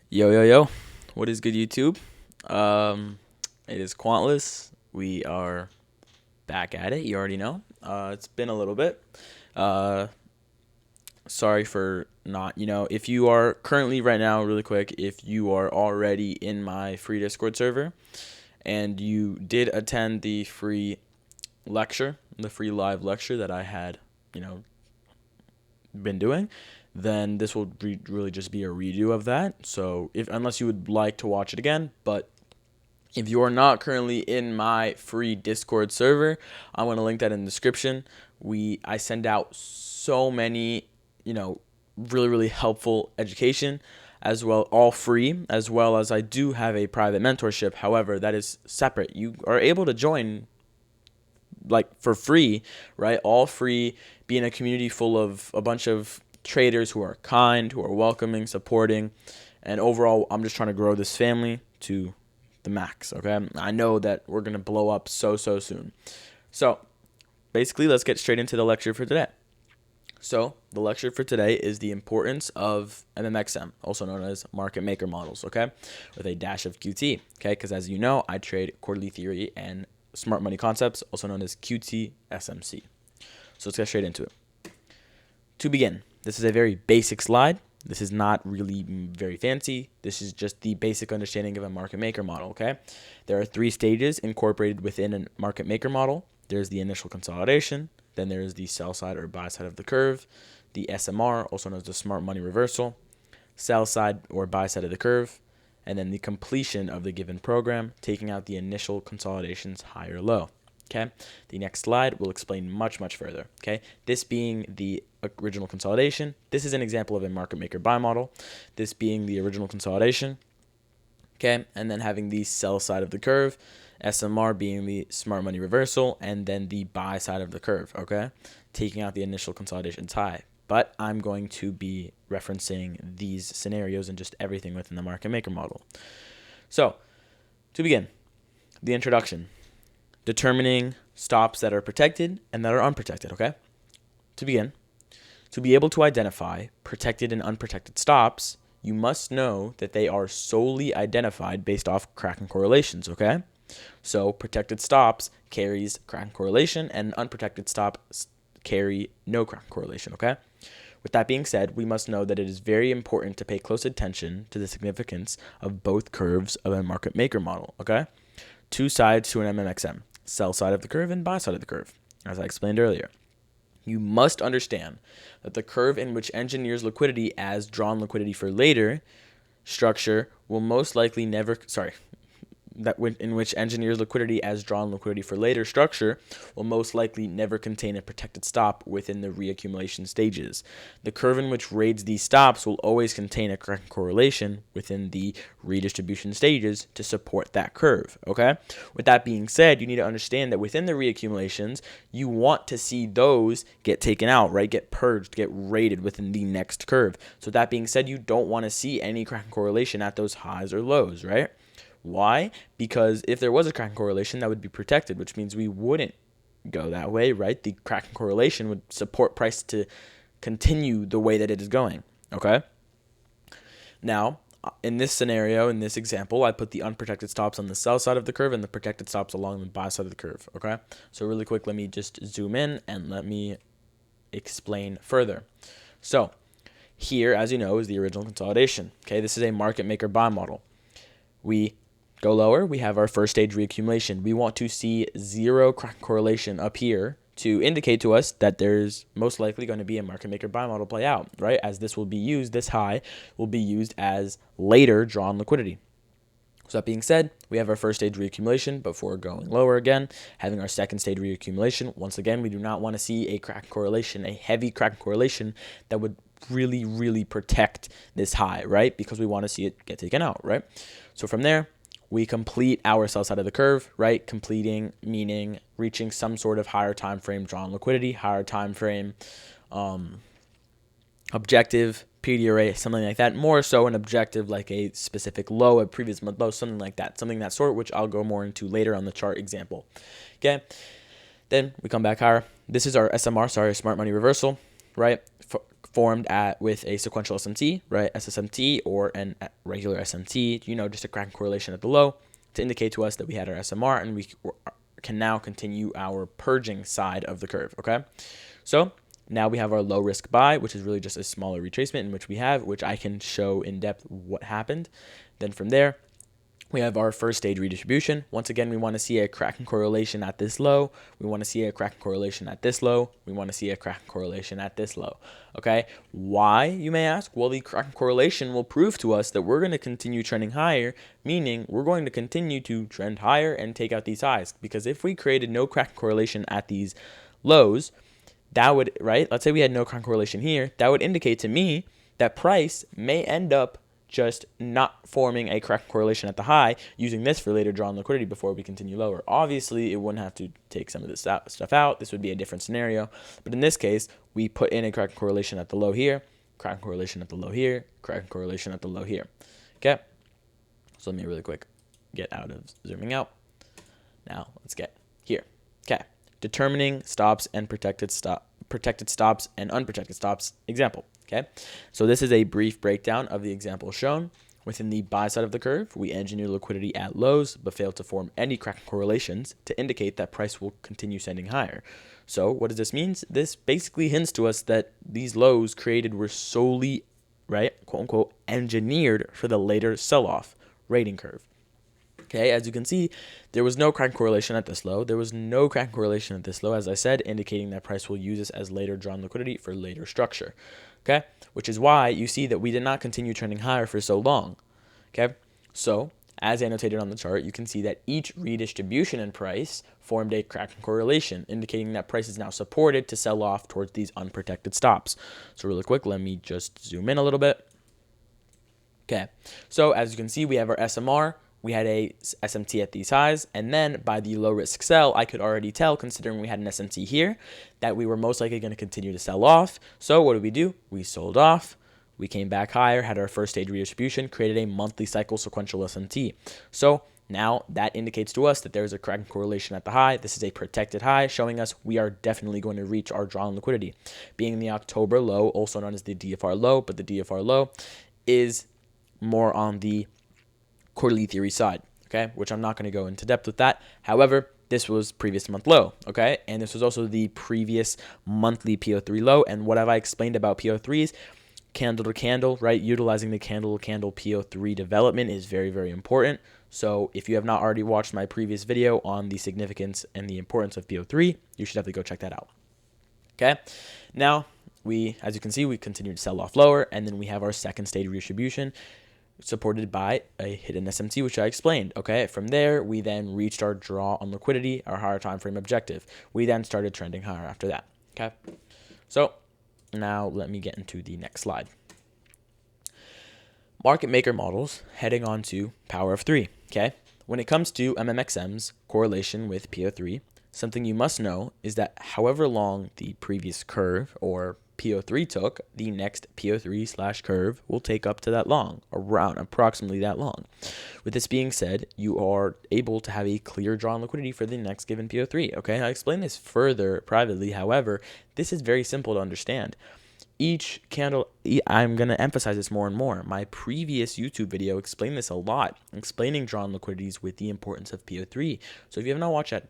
Yo, yo, yo. What is good, YouTube? Um, it is Quant.less. We are back at it. You already know. It's been a little bit. Uh, Sorry for not, if you are currently right now, really quick, if you are already in my free Discord server and you did attend the free lecture, the free live lecture that I had, been doing, then this will really just be a redo of that. So unless you would like to watch it again, but if you are not currently in my free Discord server, I'm going to link that in the description. I send out so many, really, really helpful education as well, all free, as well as I do have a private mentorship. However, that is separate. You are able to join like for free, right? All free, be in a community full of a bunch of traders who are kind, who are welcoming, supporting, and overall, I'm just trying to grow this family to the max, okay? I know that we're going to blow up so soon. So, basically, let's get straight into the lecture for today. So, the lecture for today is the importance of MMxM, also known as market maker models, okay? With a dash of QT, okay? Because as you know, I trade quarterly theory and smart money concepts, also known as QT SMC. So, let's get straight into it. To begin, this is a very basic slide. This is not really very fancy. This is just the basic understanding of a market maker model, okay? There are 3 stages incorporated within a market maker model. There's the initial consolidation, then there's the sell side or buy side of the curve, the SMR, also known as the smart money reversal, sell side or buy side of the curve, and then the completion of the given program, taking out the initial consolidation's high or low. Okay, the next slide will explain much further. Okay, this being the original consolidation. This is an example of a market maker buy model. This being the original consolidation. Okay, and then having the sell side of the curve, SMR being the smart money reversal, and then the buy side of the curve. Okay, taking out the initial consolidation's high. But I'm going to be referencing these scenarios and just everything within the market maker model. So, to begin, the introduction. Determining stops that are protected and that are unprotected, okay? To begin, to be able to identify protected and unprotected stops, you must know that they are solely identified based off Kraken correlations, okay? So protected stops carries Kraken correlation and unprotected stops carry no Kraken correlation, okay? With that being said, we must know that it is very important to pay close attention to the significance of both curves of a market maker model, okay? 2 sides to an MMxM. Sell side of the curve and buy side of the curve, as I explained earlier. You must understand that the curve in which engineers liquidity as drawn liquidity for later structure will most likely never, in which engineers liquidity as drawn liquidity for later structure will most likely never contain a protected stop within the reaccumulation stages. The curve in which raids these stops will always contain a correct correlation within the redistribution stages to support that curve, okay? With that being said, you need to understand that within the reaccumulations, you want to see those get taken out, right? Get purged, get raided within the next curve. So that being said, you don't want to see any correct correlation at those highs or lows, right? Why? Because if there was a Kraken correlation, that would be protected, which means we wouldn't go that way, right? The Kraken correlation would support price to continue the way that it is going, okay? Now, in this scenario, in this example, I put the unprotected stops on the sell side of the curve and the protected stops along the buy side of the curve, okay? So really quick, let me just zoom in and let me explain further. So here, as you know, is the original consolidation, okay? This is a market maker buy model. We go lower, we have our first stage reaccumulation. We want to see 0 Kraken correlation up here to indicate to us that there's most likely going to be a market maker buy model play out, right? As this will be used, this high will be used as later drawn liquidity. So that being said, we have our first stage reaccumulation before going lower again, having our second stage reaccumulation. Once again, we do not want to see a Kraken correlation, a heavy Kraken correlation that would really protect this high, right? Because we want to see it get taken out, right? So from there, we complete our sell side of the curve, right? Completing meaning reaching some sort of higher time frame drawn liquidity, higher time frame objective, PD array, something like that. More so an objective like a specific low, a previous month low, something like that. Something that sort, which I'll go more into later on the chart example. Okay. Then we come back higher. This is our SMR, smart money reversal, right? formed with a sequential SMT, right, SSMT, or an regular SMT, just a cracking correlation at the low to indicate to us that we had our SMR, and we can now continue our purging side of the curve, okay? So now we have our low risk buy, which is really just a smaller retracement in which I can show in depth what happened. Then from there, we have our first stage redistribution. Once again, we want to see a cracking correlation at this low. We want to see a cracking correlation at this low. We want to see a cracking correlation at this low. Okay, why, you may ask? Well, the cracking correlation will prove to us that we're going to continue trending higher, meaning we're going to continue to trend higher and take out these highs. Because if we created no cracking correlation at these lows, that would, right? Let's say we had no cracking correlation here. That would indicate to me that price may end up just not forming a correct correlation at the high, using this for later drawn liquidity before we continue lower. Obviously, it wouldn't have to take some of this stuff out. This would be a different scenario. But in this case, we put in a correct correlation at the low here, correct correlation at the low here, correct correlation at the low here. Okay? So let me really quick get out of zooming out. Now, let's get here. Okay. Determining stops and protected stops and unprotected stops example. Okay, so this is a brief breakdown of the example shown. Within the buy side of the curve, we engineer liquidity at lows, but fail to form any cracking correlations to indicate that price will continue sending higher. So what does this mean? This basically hints to us that these lows created were solely, right, quote unquote, engineered for the later sell-off rating curve. Okay, as you can see, there was no cracking correlation at this low. There was no cracking correlation at this low, as I said, indicating that price will use this as later drawn liquidity for later structure. Okay, which is why you see that we did not continue trending higher for so long. Okay, so as annotated on the chart, you can see that each redistribution in price formed a cracking correlation, indicating that price is now supported to sell off towards these unprotected stops. So really quick, let me just zoom in a little bit. Okay, so as you can see, we have our SMR. We had a SMT at these highs, and then by the low risk sell, I could already tell, considering we had an SMT here, that we were most likely going to continue to sell off. So what did we do? We sold off. We came back higher, had our first stage redistribution, created a monthly cycle sequential SMT. So now that indicates to us that there's a cracking correlation at the high. This is a protected high, showing us we are definitely going to reach our drawn liquidity. Being the October low, also known as the DFR low, but the DFR low is more on the quarterly theory side, okay, which I'm not going to go into depth with that. However, this was previous month low, okay, and this was also the previous monthly PO3 low. And what have I explained about PO3s? Candle to candle, right? Utilizing the candle to candle PO3 development is very, very important. So if you have not already watched my previous video on the significance and the importance of PO3, you should definitely go check that out. Okay, now as you can see, we continue to sell off lower, and then we have our second stage redistribution, supported by a hidden SMT, which I explained. Okay, from there, we then reached our draw on liquidity, our higher time frame objective. We then started trending higher after that. Okay, so now let me get into the next slide. Market maker models, heading on to power of 3. Okay, when it comes to MMxM's correlation with PO3, something you must know is that however long the previous curve or PO3 took, the next PO3/curve will take up to that long, around approximately that long. With this being said, you are able to have a clear drawn liquidity for the next given PO3. Okay, I explain this further privately. However, this is very simple to understand. Each candle, I'm going to emphasize this more and more. My previous YouTube video explained this a lot, explaining drawn liquidities with the importance of PO3. So if you have not watched that,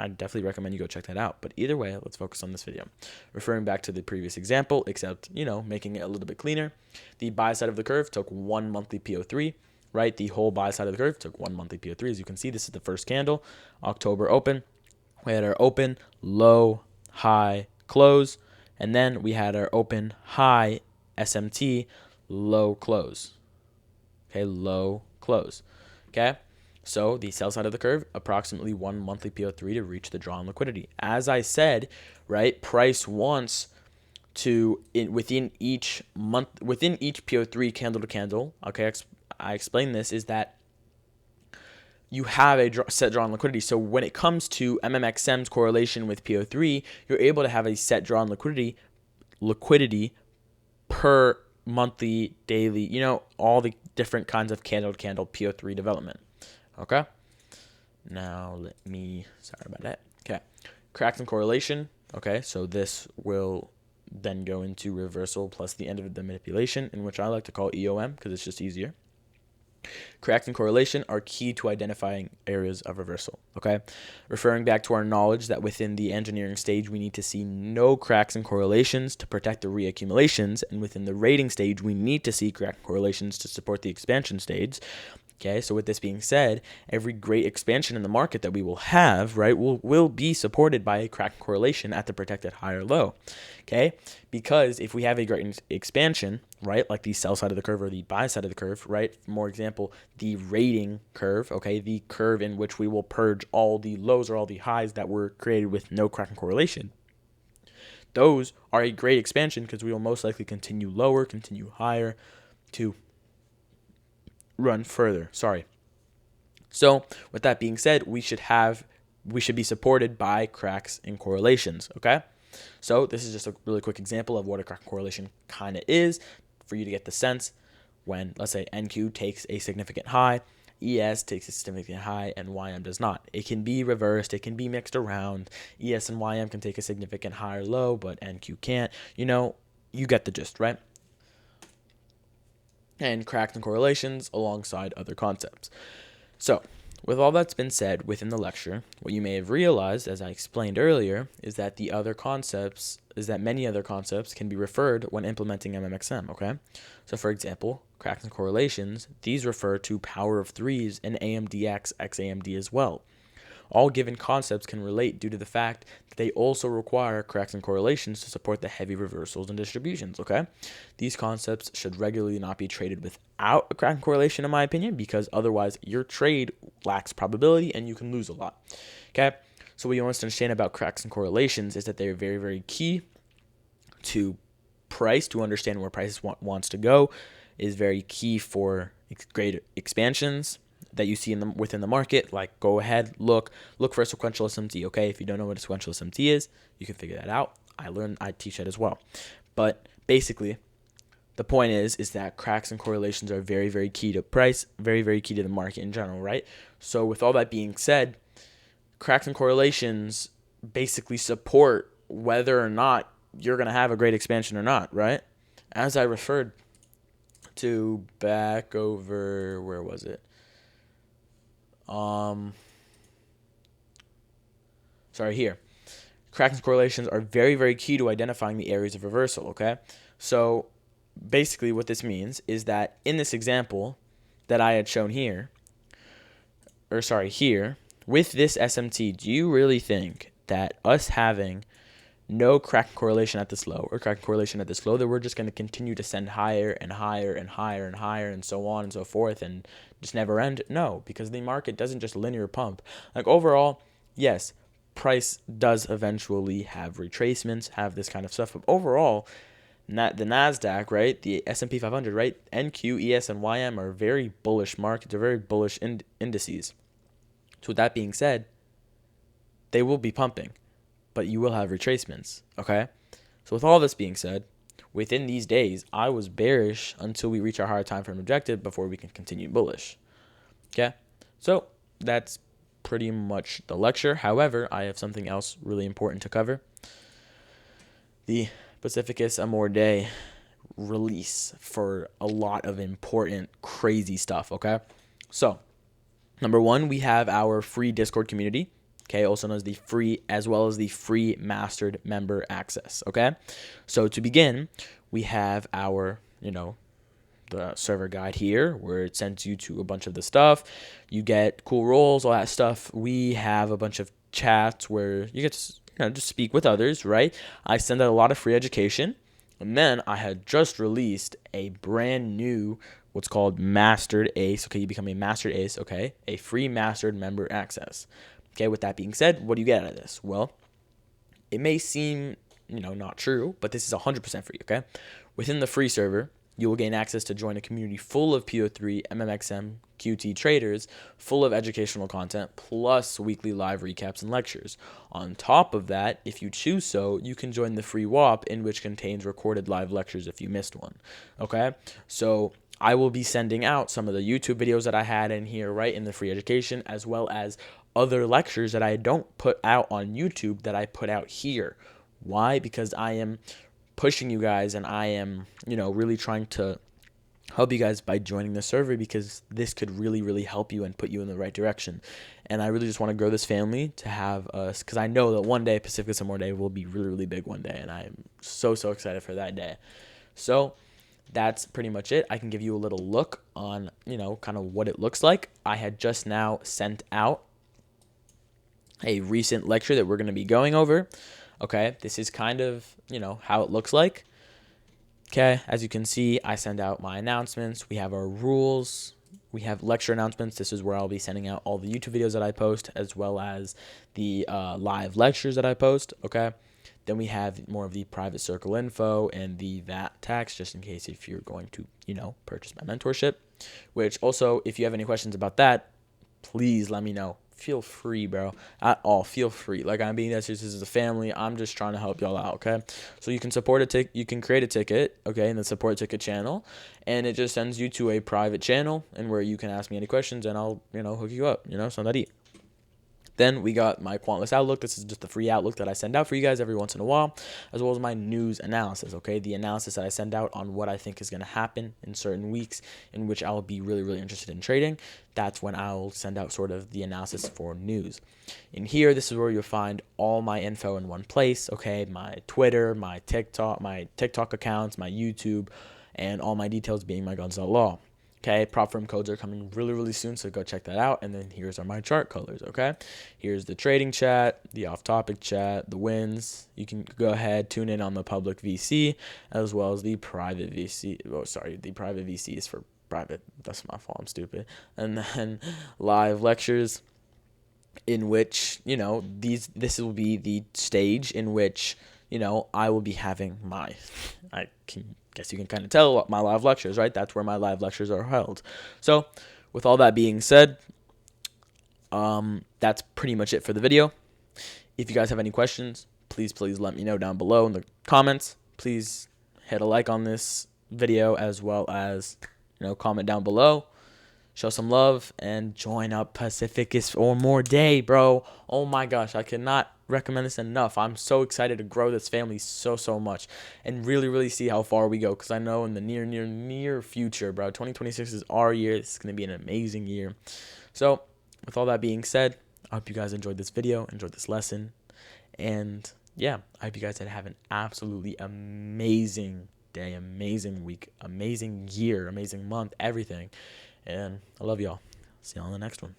I definitely recommend you go check that out. But either way, let's focus on this video. Referring back to the previous example, except, making it a little bit cleaner. The buy side of the curve took one monthly PO3, right? The whole buy side of the curve took one monthly PO3. As you can see, this is the first candle, October open. We had our open, low, high, close. And then we had our open, high, SMT, low, close. Okay, low, close. Okay? So the sell side of the curve, approximately one monthly PO3 to reach the drawn liquidity. As I said, right, price wants to, within each PO3 candle to candle, okay, I explained this, is that you have a set drawn liquidity. So when it comes to MMxM's correlation with PO3, you're able to have a set drawn liquidity per monthly, daily, all the different kinds of candle to candle PO3 development. Okay, now sorry about that. Okay, cracks and correlation. Okay, so this will then go into reversal plus the end of the manipulation, in which I like to call EOM because it's just easier. Cracks and correlation are key to identifying areas of reversal, okay? Referring back to our knowledge that within the engineering stage, we need to see no cracks and correlations to protect the reaccumulations, and within the rating stage, we need to see crack and correlations to support the expansion stage. Okay, so with this being said, every great expansion in the market that we will have, right, will be supported by a crack correlation at the protected high or low. Okay, because if we have a great expansion, right, like the sell side of the curve or the buy side of the curve, right, for more example, the rating curve, okay, the curve in which we will purge all the lows or all the highs that were created with no crack and correlation. Those are a great expansion because we will most likely continue lower, continue higher to run further. So with that being said, we should be supported by cracks and correlations. Okay. So this is just a really quick example of what a crack correlation kind of is for you to get the sense when, let's say, NQ takes a significant high, ES takes a significant high, and YM does not. It can be reversed. It can be mixed around. ES and YM can take a significant high or low, but NQ can't. You get the gist, right? And cracks and correlations alongside other concepts. So, with all that's been said within the lecture, what you may have realized, as I explained earlier, is that many other concepts can be referred when implementing MMxM, okay? So, for example, cracks and correlations, these refer to power of threes and AMDX x AMD as well. All given concepts can relate due to the fact that they also require cracks and correlations to support the heavy reversals and distributions, okay? These concepts should regularly not be traded without a crack and correlation, in my opinion, because otherwise your trade lacks probability and you can lose a lot, okay? So what you must understand about cracks and correlations is that they're very, very key to price, to understand where price wants to go, is very key for great expansions that you see within the market. Like, go ahead, look for a sequential SMT, okay? If you don't know what a sequential SMT is, you can figure that out. I teach that as well. But basically, the point is that cracks and correlations are very, very key to price, very, very key to the market in general, right? So with all that being said, cracks and correlations basically support whether or not you're going to have a great expansion or not, right? As I referred to back over, where was it? Here. Cracks and correlations are very, very key to identifying the areas of reversal, okay? So basically what this means is that in this example that I had shown here, with this SMT, do you really think that us having no crack correlation at this low or crack correlation at this low, that we're just going to continue to send higher and higher and higher and higher and so on and so forth and just never end? No, because the market doesn't just linear pump. Like, overall, yes, price does eventually have retracements, have this kind of stuff, but overall, the NASDAQ, right, the S&P 500, right, NQ, ES, and YM are very bullish markets, they're very bullish indices. So with that being said, they will be pumping, but you will have retracements, okay? So with all this being said, within these days, I was bearish until we reach our higher time frame objective before we can continue bullish, okay? So that's pretty much the lecture. However, I have something else really important to cover. The Pacificus Amor Day release for a lot of important, crazy stuff, okay? So, number one, we have our free Discord community, okay, also known as the free, as well as the free mastered member access, okay? So to begin, we have our, the server guide here, where it sends you to a bunch of the stuff. You get cool roles, all that stuff. We have a bunch of chats where you get to just speak with others, right? I send out a lot of free education. And then I had just released a brand new, what's called Mastered Ace. Okay, you become a Mastered Ace, okay? A free Mastered member access. Okay, with that being said, what do you get out of this? Well, it may seem, not true, but this is 100% free, okay? Within the free server, you will gain access to join a community full of PO3 MMxM QT traders, full of educational content, plus weekly live recaps and lectures. On top of that, if you choose so, you can join the free WAP, in which contains recorded live lectures if you missed one, okay? So I will be sending out some of the YouTube videos that I had in here, right, in the free education, as well as other lectures that I don't put out on YouTube that I put out here. Why? Because I am pushing you guys, and I am, really trying to help you guys by joining the server, because this could really, really help you and put you in the right direction. And I really just want to grow this family to have us, because I know that one day Pacific Samoa Day will be really, really big one day, and I'm so, so excited for that day. So that's pretty much it. I can give you a little look on, kind of what it looks like. I had just now sent out a recent lecture that we're going to be going over. Okay, this is kind of, how it looks like. Okay, as you can see, I send out my announcements. We have our rules. We have lecture announcements. This is where I'll be sending out all the YouTube videos that I post, as well as the live lectures that I post. Okay, then we have more of the private circle info and the VAT tax, just in case if you're going to, purchase my mentorship. Which also, if you have any questions about that, please let me know. Feel free, bro. At all, feel free. Like, I'm being that serious. This is a family. I'm just trying to help y'all out, okay? So you can support a ticket. You can create a ticket, okay, in the support ticket channel, and it just sends you to a private channel, and where you can ask me any questions, and I'll, hook you up. So that eat. Then we got my Quant.less Outlook. This is just the free Outlook that I send out for you guys every once in a while, as well as my news analysis, okay? The analysis that I send out on what I think is going to happen in certain weeks in which I'll be really, really interested in trading. That's when I'll send out sort of the analysis for news. In here, this is where you'll find all my info in one place, okay? My Twitter, my TikTok accounts, my YouTube, and all my details being my Guns.law. Okay, prop firm codes are coming really, really soon, so go check that out. And then here's my chart colors, okay? Here's the trading chat, the off-topic chat, the wins. You can go ahead, tune in on the public VC, as well as the private VC. Oh, sorry, the private VC is for private. That's my fault, I'm stupid. And then live lectures, in which, this will be the stage in which, I will be having guess you can kind of tell what my live lectures, right? That's where my live lectures are held. So with all that being said, that's pretty much it for the video. If you guys have any questions, please let me know down below in the comments. Please hit a like on this video, as well as, comment down below. Show some love and join up Pacificus or more day, bro. Oh my gosh, I cannot recommend this enough. I'm so excited to grow this family so much, and really, really see how far we go, because I know in the near future, bro, 2026 is our year. This is going to be an amazing year. So with all that being said, I hope you guys enjoyed this video, enjoyed this lesson, and yeah, I hope you guys have an absolutely amazing day, amazing week, amazing year, amazing month, everything. And I love y'all. See y'all on the next one.